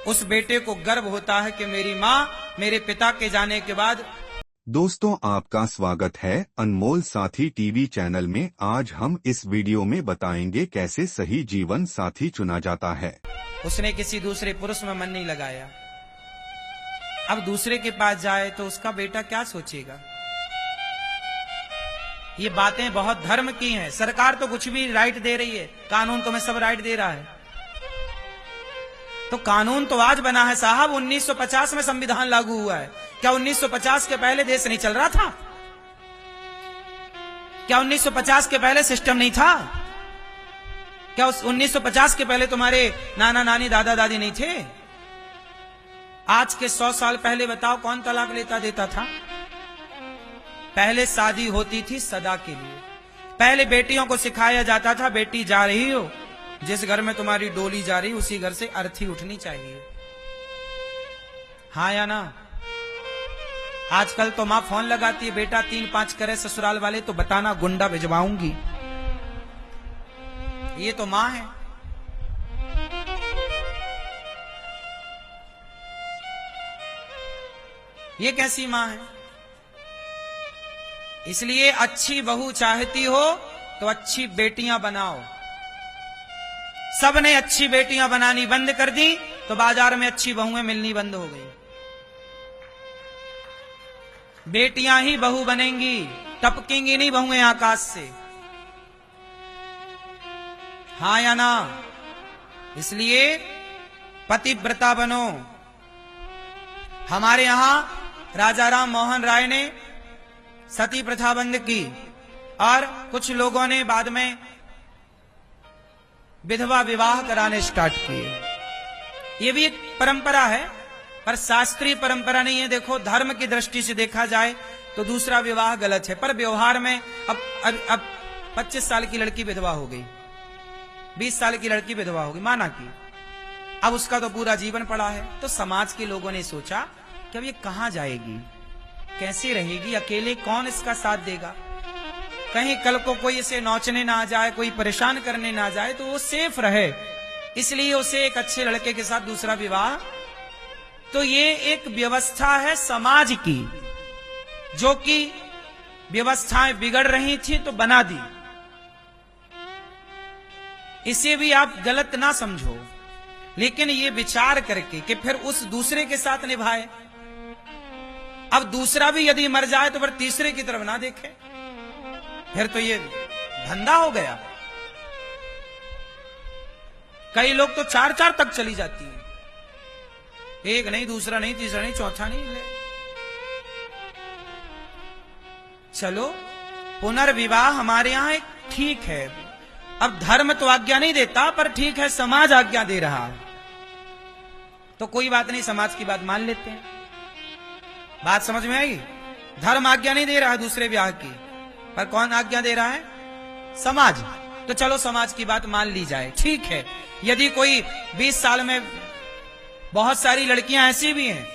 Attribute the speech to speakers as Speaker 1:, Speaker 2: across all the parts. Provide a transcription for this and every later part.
Speaker 1: उस बेटे को गर्व होता है कि मेरी माँ मेरे पिता के जाने के बाद।
Speaker 2: दोस्तों, आपका स्वागत है अनमोल साथी टीवी चैनल में। आज हम इस वीडियो में बताएंगे कैसे सही जीवन साथी चुना जाता है।
Speaker 1: उसने किसी दूसरे पुरुष में मन नहीं लगाया, अब दूसरे के पास जाए तो उसका बेटा क्या सोचेगा। ये बातें बहुत धर्म की हैं। सरकार तो कुछ भी राइट दे रही है, कानून तो में सब राइट दे रहा है। तो कानून तो आज बना है साहब, 1950 में संविधान लागू हुआ है। क्या 1950 के पहले देश नहीं चल रहा था? क्या 1950 के पहले सिस्टम नहीं था? क्या 1950 के पहले तुम्हारे नाना नानी दादा दादी नहीं थे? आज के 100 साल पहले बताओ कौन तलाक लेता देता था? पहले शादी होती थी सदा के लिए। पहले बेटियों को सिखाया जाता था, बेटी जा रही हो, जिस घर में तुम्हारी डोली जा रही उसी घर से अर्थी उठनी चाहिए। हाँ या ना? आजकल तो मां फोन लगाती है, बेटा 3-5 करे ससुराल वाले तो बताना, गुंडा भिजवाऊंगी। ये तो मां है। ये कैसी मां है? इसलिए अच्छी बहू चाहती हो तो अच्छी बेटियां बनाओ। सबने अच्छी बेटियां बनानी बंद कर दी तो बाजार में अच्छी बहुएं मिलनी बंद हो गई। बेटियां ही बहू बनेंगी, टपकेंगी नहीं बहुएं आकाश से। हाँ या ना? इसलिए पतिव्रता बनो। हमारे यहां राजा राम मोहन राय ने सती प्रथा बंद की और कुछ लोगों ने बाद में विधवा विवाह कराने स्टार्ट किए। ये भी एक परंपरा है, पर शास्त्रीय परंपरा नहीं है। देखो, धर्म की दृष्टि से देखा जाए तो दूसरा विवाह गलत है, पर व्यवहार में अब 25 साल की लड़की विधवा हो गई, 20 साल की लड़की विधवा हो गई, माना कि अब उसका तो पूरा जीवन पड़ा है। तो समाज के लोगों ने सोचा कि अब ये कहां जाएगी, कैसे रहेगी, अकेले कौन इसका साथ देगा, कहीं कल को कोई इसे नोचने ना आ जाए, कोई परेशान करने ना जाए, तो वो सेफ रहे। इसलिए उसे एक अच्छे लड़के के साथ दूसरा विवाह। तो ये एक व्यवस्था है समाज की, जो कि व्यवस्थाएं बिगड़ रही थी तो बना दी। इसे भी आप गलत ना समझो, लेकिन ये विचार करके कि फिर उस दूसरे के साथ निभाए। अब दूसरा भी यदि मर जाए तो फिर तीसरे की तरफ ना देखे, फिर तो ये धंधा हो गया। कई लोग तो 4-4 तक चली जाती है, एक नहीं, दूसरा नहीं, तीसरा नहीं, चौथा नहीं ले। चलो, पुनर्विवाह हमारे यहां एक ठीक है। अब धर्म तो आज्ञा नहीं देता, पर ठीक है, समाज आज्ञा दे रहा है तो कोई बात नहीं, समाज की बात मान लेते हैं। बात समझ में आई? धर्म आज्ञा नहीं दे रहा है दूसरे ब्याह की, पर कौन आज्ञा दे रहा है? समाज। तो चलो समाज की बात मान ली जाए, ठीक है। यदि कोई 20 साल में, बहुत सारी लड़कियां ऐसी भी हैं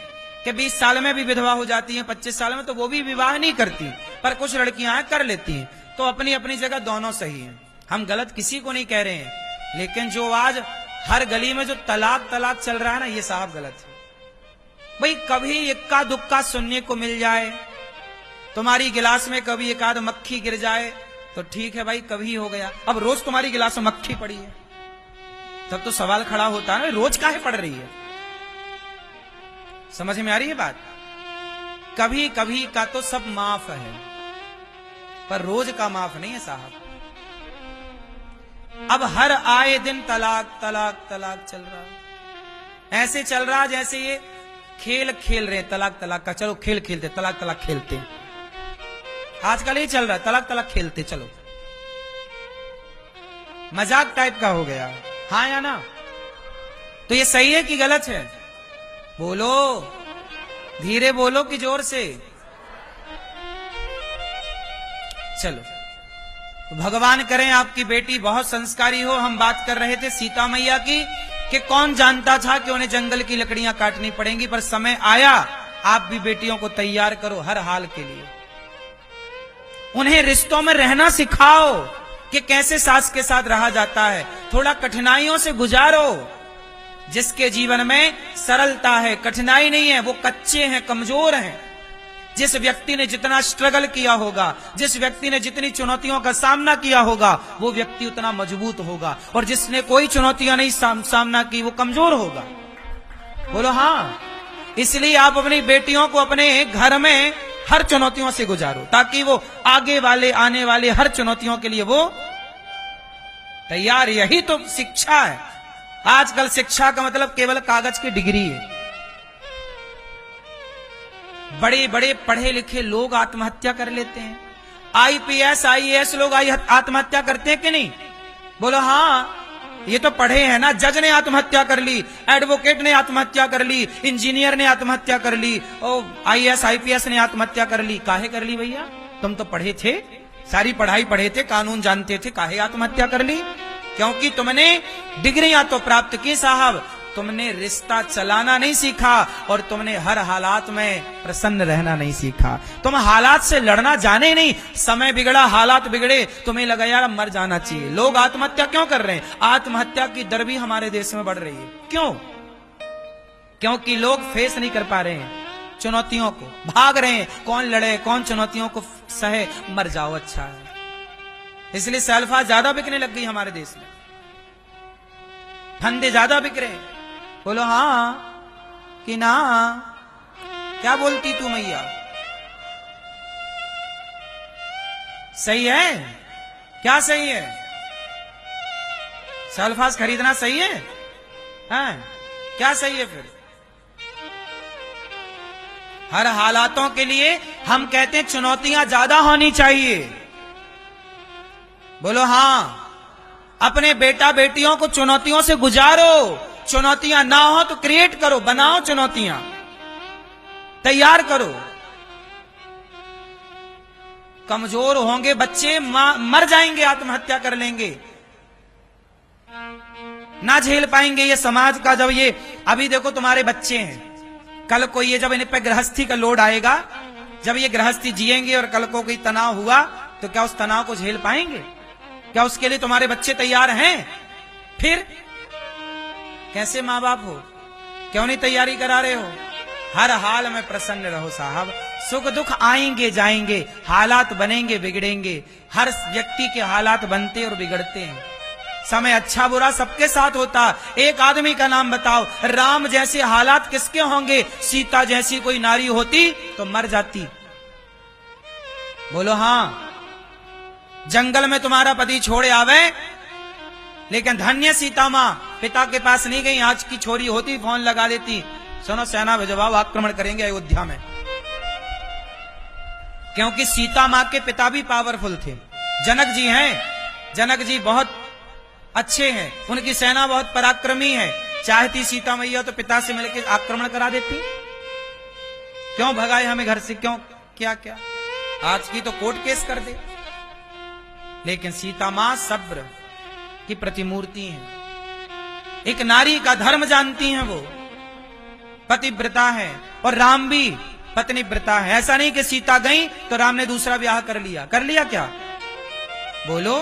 Speaker 1: कि 20 साल में भी विधवा हो जाती हैं, 25 साल में, तो वो भी विवाह नहीं करती, पर कुछ लड़कियां कर लेती हैं। तो अपनी अपनी जगह दोनों सही हैं, हम गलत किसी को नहीं कह रहे हैं। लेकिन जो आज हर गली में जो तलाक चल रहा है ना, ये साहब गलत है। भाई कभी इक्का दुक्का सुनने को मिल जाए, तुम्हारी गिलास में कभी एक आध मक्खी गिर जाए तो ठीक है भाई, कभी हो गया। अब रोज तुम्हारी गिलास में मक्खी पड़ी है तब तो सवाल खड़ा होता है, रोज काहे पड़ रही है? समझ में आ रही है बात? कभी कभी का तो सब माफ है, पर रोज का माफ नहीं है साहब। अब हर आए दिन तलाक चल रहा है। ऐसे चल रहा जैसे ये खेल खेल रहे, तलाक का, चलो खेल खेलते, तलाक खेलते। आजकल ही चल रहा है, तलाक खेलते, चलो मजाक टाइप का हो गया। हाँ या ना? तो ये सही है कि गलत है? बोलो, धीरे बोलो कि जोर से? चलो, तो भगवान करें आपकी बेटी बहुत संस्कारी हो। हम बात कर रहे थे सीता मैया की, कि कौन जानता था कि उन्हें जंगल की लकड़ियां काटनी पड़ेंगी, पर समय आया। आप भी बेटियों को तैयार करो हर हाल के लिए, उन्हें रिश्तों में रहना सिखाओ कि कैसे सास के साथ रहा जाता है, थोड़ा कठिनाइयों से गुजारो। जिसके जीवन में सरलता है, कठिनाई नहीं है, वो कच्चे हैं, कमजोर हैं। जिस व्यक्ति ने जितना स्ट्रगल किया होगा, जिस व्यक्ति ने जितनी चुनौतियों का सामना किया होगा, वो व्यक्ति उतना मजबूत होगा। और जिसने कोई चुनौतियां नहीं सामना की, वो कमजोर होगा। बोलो हाँ। इसलिए आप अपनी बेटियों को अपने घर में हर चुनौतियों से गुजारो, ताकि वो आगे वाले आने वाले हर चुनौतियों के लिए वो तैयार। यही तो शिक्षा है। आजकल शिक्षा का मतलब केवल कागज की डिग्री है। बड़े बड़े पढ़े लिखे लोग आत्महत्या कर लेते हैं। आईपीएस आईएएस लोग आत्महत्या करते हैं कि नहीं? बोलो हाँ। ये तो पढ़े हैं ना। जज ने आत्महत्या कर ली, एडवोकेट ने आत्महत्या कर ली, इंजीनियर ने आत्महत्या कर ली, और आईएएस आईपीएस ने आत्महत्या कर ली। काहे कर ली भैया? तुम तो पढ़े थे, सारी पढ़ाई पढ़े थे, कानून जानते थे, काहे आत्महत्या कर ली? क्योंकि तुमने डिग्रियां तो प्राप्त की साहब, तुमने रिश्ता चलाना नहीं सीखा और तुमने हर हालात में प्रसन्न रहना नहीं सीखा। तुम हालात से लड़ना जाने नहीं। समय बिगड़ा, हालात बिगड़े, तुम्हें लगा यार मर जाना चाहिए। लोग आत्महत्या क्यों कर रहे हैं? आत्महत्या की दर भी हमारे देश में बढ़ रही है। क्यों? क्योंकि लोग फेस नहीं कर पा रहे हैं चुनौतियों को, भाग रहे हैं। कौन लड़े, कौन चुनौतियों को सहे, मर जाओ अच्छा है। इसलिए सेल्फा ज्यादा बिकने लग गई हमारे देश में, फंदे ज्यादा बिक रहे हैं। बोलो हाँ कि ना? क्या बोलती तू मैया? सही है? क्या सही है? सल्फास खरीदना सही है? हाँ, क्या सही है फिर? हर हालातों के लिए हम कहते हैं चुनौतियां ज्यादा होनी चाहिए। बोलो हाँ। अपने बेटा बेटियों को चुनौतियों से गुजारो। चुनौतियां ना हो तो क्रिएट करो, बनाओ चुनौतियां, तैयार करो। कमजोर होंगे बच्चे, मर जाएंगे, आत्महत्या कर लेंगे, ना झेल पाएंगे ये समाज का। जब ये अभी देखो तुम्हारे बच्चे हैं, कल को ये जब इन्हें पे गृहस्थी का लोड आएगा, जब ये गृहस्थी जिएंगे और कल को कोई तनाव हुआ तो क्या उस तनाव को झेल पाएंगे? क्या उसके लिए तुम्हारे बच्चे तैयार हैं? फिर कैसे माँ बाप हो? क्यों नहीं तैयारी करा रहे हो? हर हाल में प्रसन्न रहो साहब। सुख दुख आएंगे जाएंगे, हालात बनेंगे बिगड़ेंगे। हर व्यक्ति के हालात बनते और बिगड़ते हैं। समय अच्छा बुरा सबके साथ होता। एक आदमी का नाम बताओ, राम जैसे हालात किसके होंगे? सीता जैसी कोई नारी होती तो मर जाती। बोलो हाँ। जंगल में तुम्हारा पति छोड़े आवे, लेकिन धन्य सीता मां पिता के पास नहीं गई। आज की छोरी होती फोन लगा देती, सुनो सेना भिजवाओ, आक्रमण करेंगे अयोध्या में। क्योंकि सीता मां के पिता भी पावरफुल थे। जनक जी हैं, जनक जी बहुत अच्छे हैं, उनकी सेना बहुत पराक्रमी है। चाहती सीता मैया तो पिता से मिलकर आक्रमण करा देती। क्यों भगाए हमें घर से? क्यों? क्या क्या आज की तो कोर्ट केस कर दे। लेकिन सीता मां सब्र की प्रतिमूर्ति है। एक नारी का धर्म जानती हैं, वो पतिव्रता है। और राम भी पत्नीव्रता है। ऐसा नहीं कि सीता गई तो राम ने दूसरा ब्याह कर लिया। कर लिया क्या? बोलो।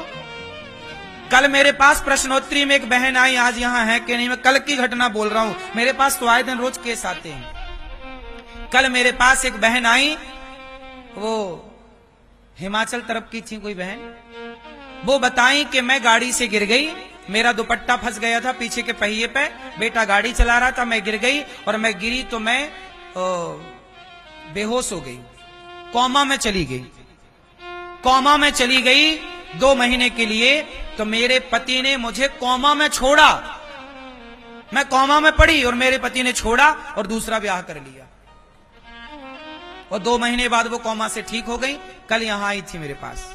Speaker 1: कल मेरे पास प्रश्नोत्तरी में एक बहन आई, आज यहां है कि नहीं, मैं कल की घटना बोल रहा हूं। मेरे पास तो आए दिन रोज केस आते हैं। कल मेरे पास एक बहन आई, वो हिमाचल तरफ की थी कोई बहन। वो बताई कि मैं गाड़ी से गिर गई, मेरा दुपट्टा फंस गया था पीछे के पहिए पे, बेटा गाड़ी चला रहा था, मैं गिर गई और मैं गिरी तो मैं बेहोश हो गई, कोमा में चली गई। कोमा में चली गई 2 महीने के लिए। तो मेरे पति ने मुझे कोमा में छोड़ा, मैं कोमा में पड़ी और मेरे पति ने छोड़ा और दूसरा ब्याह कर लिया। और 2 महीने बाद वो कोमा से ठीक हो गई। कल यहां आई थी मेरे पास,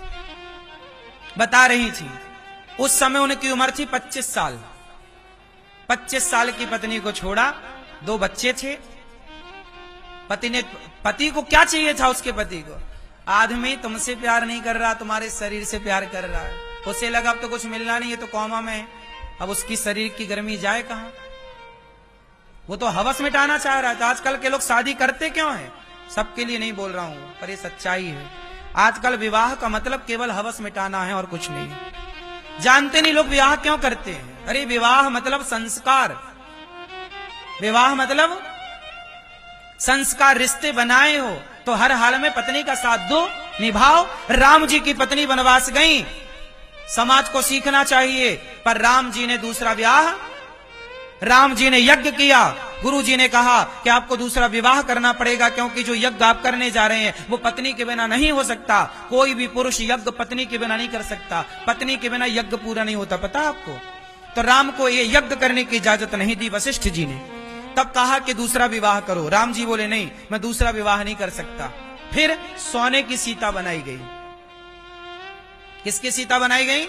Speaker 1: बता रही थी उस समय उनकी उम्र थी 25 साल। 25 साल की पत्नी को छोड़ा, 2 बच्चे थे। पति को क्या चाहिए था? उसके पति को, आदमी तुमसे प्यार नहीं कर रहा, तुम्हारे शरीर से प्यार कर रहा है। उसे लगा अब तो कुछ मिलना नहीं है, तो कोमा में है, अब उसकी शरीर की गर्मी जाए कहां? वो तो हवस मिटाना चाह रहा था। आजकल के लोग शादी करते क्यों हैं? सबके लिए नहीं बोल रहा हूं, पर ये सच्चाई है। आजकल विवाह का मतलब केवल हवस मिटाना है और कुछ नहीं। जानते नहीं लोग विवाह क्यों करते हैं? अरे विवाह मतलब संस्कार, विवाह मतलब संस्कार, रिश्ते बनाए हो तो हर हाल में पत्नी का साथ दो, निभाओ। राम जी की पत्नी वनवास गई, समाज को सीखना चाहिए, पर राम जी ने दूसरा विवाह, राम जी ने यज्ञ किया। गुरु जी ने कहा कि आपको दूसरा विवाह करना पड़ेगा, क्योंकि जो यज्ञ आप करने जा रहे हैं वो पत्नी के बिना नहीं हो सकता। कोई भी पुरुष यज्ञ पत्नी के बिना नहीं कर सकता, पत्नी के बिना यज्ञ पूरा नहीं होता, पता आपको। तो राम को ये यज्ञ करने की इजाजत नहीं दी वशिष्ठ जी ने। तब कहा कि दूसरा विवाह करो। राम जी बोले नहीं, मैं दूसरा विवाह नहीं कर सकता। फिर सोने की सीता बनाई गई। किसकी सीता बनाई गई?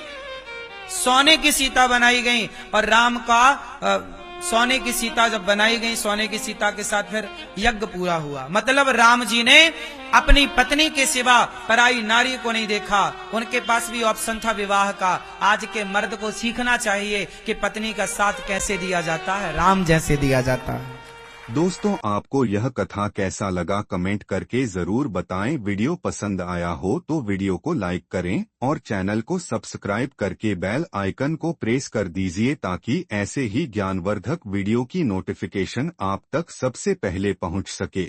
Speaker 1: सोने की सीता बनाई गई। और राम का सोने की सीता जब बनाई गई, सोने की सीता के साथ फिर यज्ञ पूरा हुआ। मतलब राम जी ने अपनी पत्नी के सिवा पराई नारी को नहीं देखा। उनके पास भी ऑप्शन था विवाह का। आज के मर्द को सीखना चाहिए कि पत्नी का साथ कैसे दिया जाता है, राम जैसे दिया जाता है।
Speaker 2: दोस्तों, आपको यह कथा कैसा लगा कमेंट करके जरूर बताएं। वीडियो पसंद आया हो तो वीडियो को लाइक करें और चैनल को सब्सक्राइब करके बेल आइकन को प्रेस कर दीजिए, ताकि ऐसे ही ज्ञानवर्धक वीडियो की नोटिफिकेशन आप तक सबसे पहले पहुंच सके।